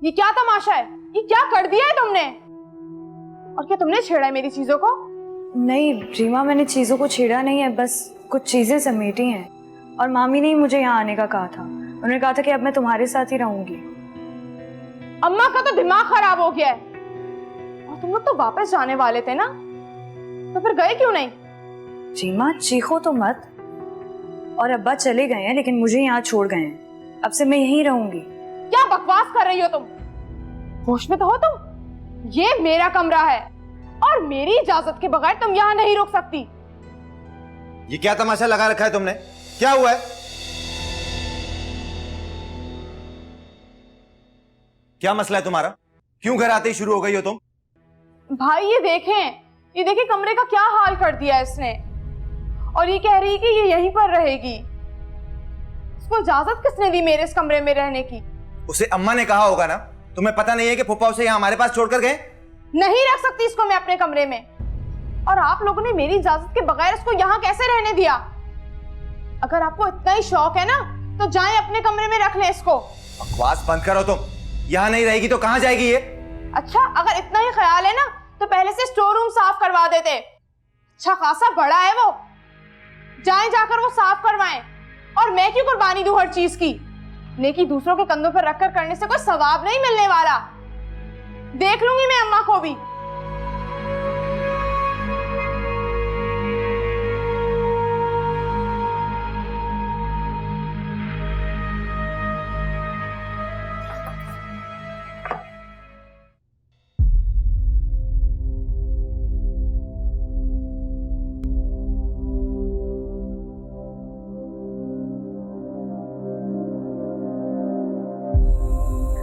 ये क्या तमाशा है? ये क्या कर दिया है तुमने? और क्या तुमने छेड़ा है मेरी चीजों को? नहीं रीमा, मैंने चीजों को छेड़ा नहीं है, बस कुछ चीजें समेटी हैं। और मामी ने ही मुझे यहाँ आने का कहा था। उन्होंने कहा था कि अब मैं तुम्हारे साथ ही रहूंगी। अम्मा का तो दिमाग खराब हो गया है। और तुम लोग तो वापस जाने वाले थे ना, तो फिर गए क्यों नहीं? रीमा चीखो तो मत। और अब्बा चले गए हैं, लेकिन मुझे यहाँ छोड़ गए हैं। अब से मैं यहीं रहूंगी। क्या बकवास कर रही हो तुम? होश में तो हो तुम? ये मेरा कमरा है और मेरी इजाजत के बगैर तुम यहाँ नहीं रुक सकती। ये क्या तमाशा लगा रखा है तुमने? क्या हुआ है? क्या मसला है तुम्हारा? क्यों घर आते ही शुरू हो गई हो तुम? भाई ये देखें कमरे का क्या हाल कर दिया इसने। और ये कह रही है कि ये यहीं पर रहेगी। इसको इजाजत किसने दी मेरे इस कमरे में रहने की? उसे अम्मा ने कहा होगा ना। तुम्हें पता नहीं है कि फूफा उसे यहाँ हमारे पास छोड़कर गए? नहीं रख सकती इसको मैं अपने कमरे में। और आप लोगों ने मेरी इजाजत के बगैर इसको यहाँ कैसे रहने दिया? अगर आपको इतना ही शौक है ना, तो जाएं अपने कमरे में रख लें इसको। बकवास बंद करो तुम। यहाँ नहीं रहेगी तो कहाँ जाएगी ये? अच्छा, अगर इतना ही ख्याल है ना, तो पहले से स्टोर रूम साफ करवा देते। अच्छा खासा बड़ा है वो। जाएं जाकर वो साफ करवाएं। और मैं क्यों कुर्बानी दूं हर चीज की? नेकी दूसरों के कंधों पर रखकर करने से कोई सवाब नहीं मिलने वाला। देख लूंगी मैं अम्मा को भी।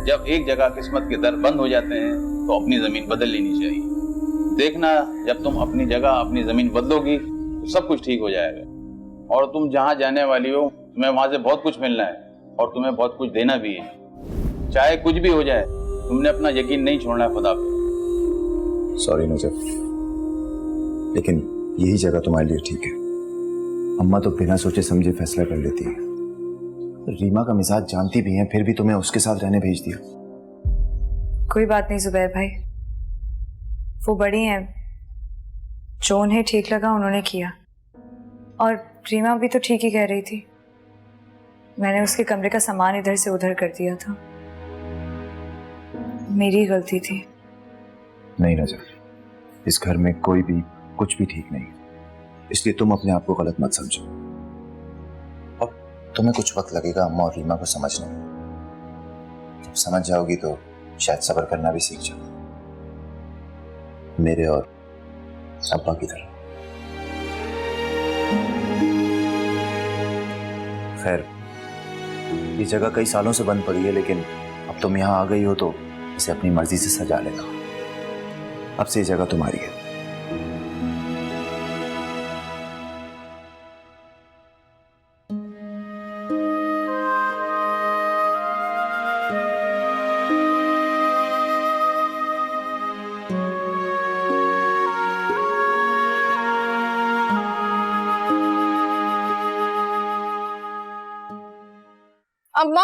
जब एक जगह किस्मत के दर बंद हो जाते हैं तो अपनी जमीन बदल लेनी चाहिए। देखना, जब तुम अपनी जगह अपनी जमीन बदलोगी तो सब कुछ ठीक हो जाएगा। और तुम जहाँ जाने वाली हो, तुम्हें वहां से बहुत कुछ मिलना है और तुम्हें बहुत कुछ देना भी है। चाहे कुछ भी हो जाए, तुमने अपना यकीन नहीं छोड़ना है खुदा पे। सॉरी नजफ, लेकिन यही जगह तुम्हारे लिए ठीक है। अम्मा तो बिना सोचे समझे फैसला कर लेती है। रीमा का मिजाज जानती भी है, फिर भी तुम्हें उसके साथ रहने भेज दिया। कोई बात नहीं जुबैर भाई, वो बड़ी हैं। जो उन्हें ठीक लगा उन्होंने किया। और रीमा भी तो ठीक ही कह रही थी। मैंने उसके कमरे का सामान इधर से उधर कर दिया था। मेरी गलती थी। नहीं नजर, इस घर में कोई भी कुछ भी ठीक नहीं, इसलिए तुम अपने आप को गलत मत समझो। तुम्हें कुछ वक्त लगेगा अम्मा और रीमा को समझने में। जब समझ जाओगी तो शायद सब्र करना भी सीख जाओ, मेरे और अब्बा की तरह। खैर, ये जगह कई सालों से बंद पड़ी है, लेकिन अब तुम यहाँ आ गई हो तो इसे अपनी मर्जी से सजा लेना। अब से ये जगह तुम्हारी है। अम्मा,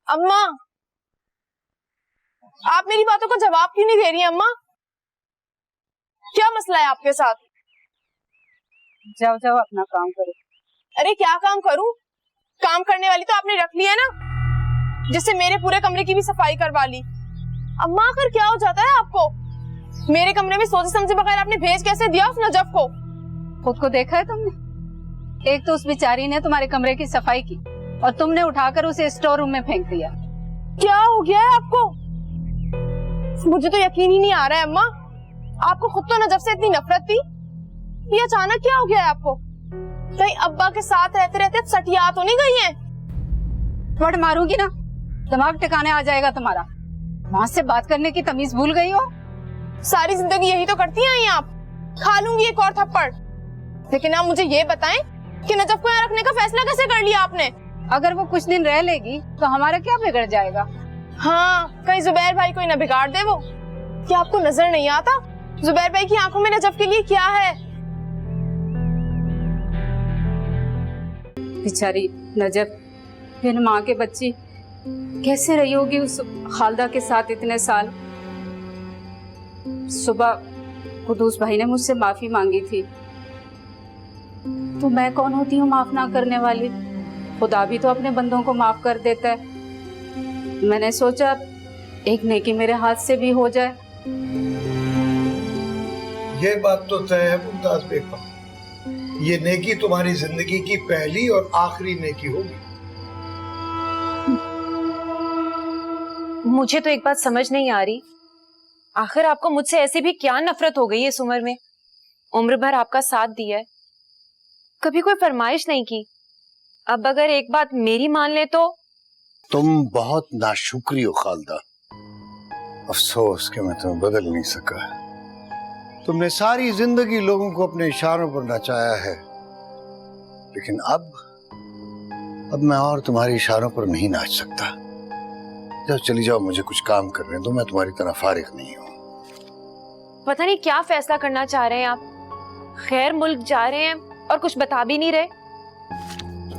अम्मा, आप मेरी बातों का जवाब क्यों नहीं दे रही अम्मा? क्या मसला है आपके साथ? जाओ जाओ अपना काम करो। अरे क्या काम करूं? काम करने वाली तो आपने रख ली है ना, जिससे मेरे पूरे कमरे की भी सफाई करवा ली। अम्मा आखिर क्या हो जाता है आपको? मेरे कमरे में सोचे समझे बगैर आपने भेज कैसे दिया उस नजफ को? खुद को देखा है तुमने? एक तो उस बेचारी ने तुम्हारे कमरे की सफाई की और तुमने उठाकर उसे स्टोर रूम में फेंक दिया। क्या हो गया है आपको? मुझे तो यकीन ही नहीं आ रहा है अम्मा। आपको खुद तो नजफ से इतनी नफरत थी, ये अचानक क्या हो गया है आपको? कहीं अब्बा के साथ रहते रहते सटिया तो नहीं गई हैं? वट मारूंगी ना, दिमाग ठिकाने आ जाएगा तुम्हारा। वहां से बात करने की तमीज भूल गई हो। सारी जिंदगी यही तो करती आई आप। खा लूंगी एक और थप्पड़। लेकिन आप मुझे ये बताएं कि नजफ को यहाँ रखने का फैसला कैसे कर लिया आपने? अगर वो कुछ दिन रह लेगी तो हमारा क्या बिगड़ जाएगा? हाँ, कहीं जुबैर भाई को न बिगाड़ दे वो। क्या आपको नजर नहीं आता जुबैर भाई की आंखों में नजफ के लिए क्या है? बेचारी नजफ, बिन माँ के बच्ची कैसे रही होगी उस खालदा के साथ इतने साल। सुबह कुदूस भाई ने मुझसे माफी मांगी थी, तो मैं कौन होती हूँ माफ ना करने वाली। खुदा भी तो अपने बंदों को माफ कर देता है। मैंने सोचा एक नेकी मेरे हाथ से भी हो जाए। ये बात तो तय है मुमताज बेगम, ये नेकी तुम्हारी जिंदगी की पहली और आखिरी नेकी होगी। मुझे तो एक बात समझ नहीं आ रही, आखिर आपको मुझसे ऐसी भी क्या नफरत हो गई इस उम्र में? उम्र भर आपका साथ दिया है, कभी कोई फरमाइश नहीं की। अब अगर एक बात मेरी मान ले तो? तुम बहुत नाशुक्री हो खालदा। अफसोस कि मैं तुम्हें बदल नहीं सका। तुमने सारी जिंदगी लोगों को अपने इशारों पर नचाया है, लेकिन अब मैं और तुम्हारे इशारों पर नहीं नाच सकता। जाओ, चली जाओ, मुझे कुछ काम करने दो, मैं तुम्हारी तरह फारिग नहीं हूं। पता नहीं क्या फैसला करना चाह रहे हैं आप। खैर मुल्क जा रहे हैं और कुछ बता भी नहीं रहे।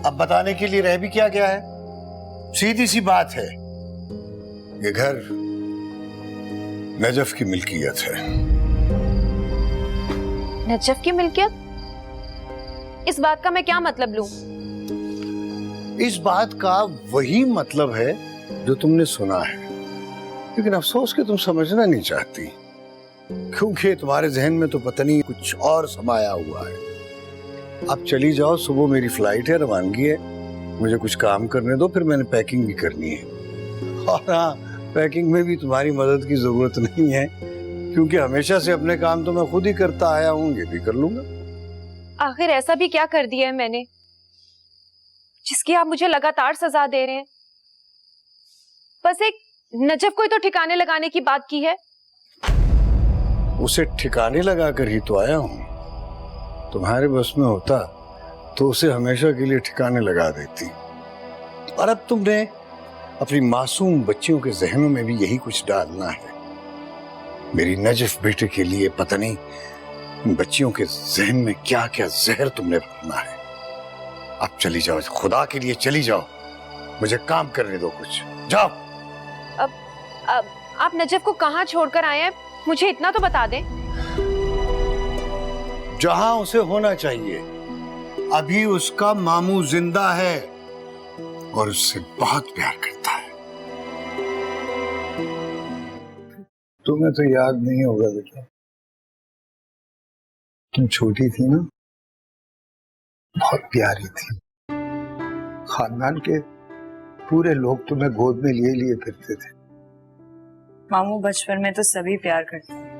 अब बताने के लिए रह भी क्या गया है? सीधी सी बात है, ये घर नजफ की मिल्कियत है। नजफ की मिल्कियत? इस बात का मैं क्या मतलब लूं? इस बात का वही मतलब है जो तुमने सुना है, लेकिन अफसोस कि तुम समझना नहीं चाहती, क्योंकि तुम्हारे जहन में तो पता नहीं कुछ और समाया हुआ है। अब चली जाओ, सुबह मेरी फ्लाइट है, रवानगी है, मुझे कुछ काम करने दो, फिर मैंने पैकिंग भी करनी है। और हाँ, पैकिंग में भी तुम्हारी मदद की जरूरत नहीं है, क्योंकि हमेशा से अपने काम तो मैं खुद ही करता आया हूँ, ये भी कर लूंगा। आखिर ऐसा भी क्या कर दिया है मैंने जिसकी आप मुझे लगातार सजा दे रहे हैं? बस एक नजफ को ही तो ठिकाने लगाने की बात की है। उसे ठिकाने लगा कर ही तो आया हूँ। तुम्हारे बस में होता तो उसे हमेशा के लिए ठिकाने लगा देती। और अब तुमने अपनी मासूम बच्चियों के जहनों में भी यही कुछ डालना है। मेरी नजफ बेटे के लिए पता नहीं इन बच्चियों के जहन में क्या क्या जहर तुमने भरना है। अब चली जाओ, खुदा के लिए चली जाओ, मुझे काम करने दो, कुछ जाओ। अब आप नजफ को कहाँ छोड़कर आए हैं, मुझे इतना तो बता दें। जहां उसे होना चाहिए। अभी उसका मामू जिंदा है और उससे बहुत प्यार करता है। तुम्हें तो याद नहीं होगा बेटा, तुम छोटी थी ना, बहुत प्यारी थी। खानदान के पूरे लोग तुम्हें गोद में लिए लिए फिरते थे। मामू बचपन में तो सभी प्यार करते हैं,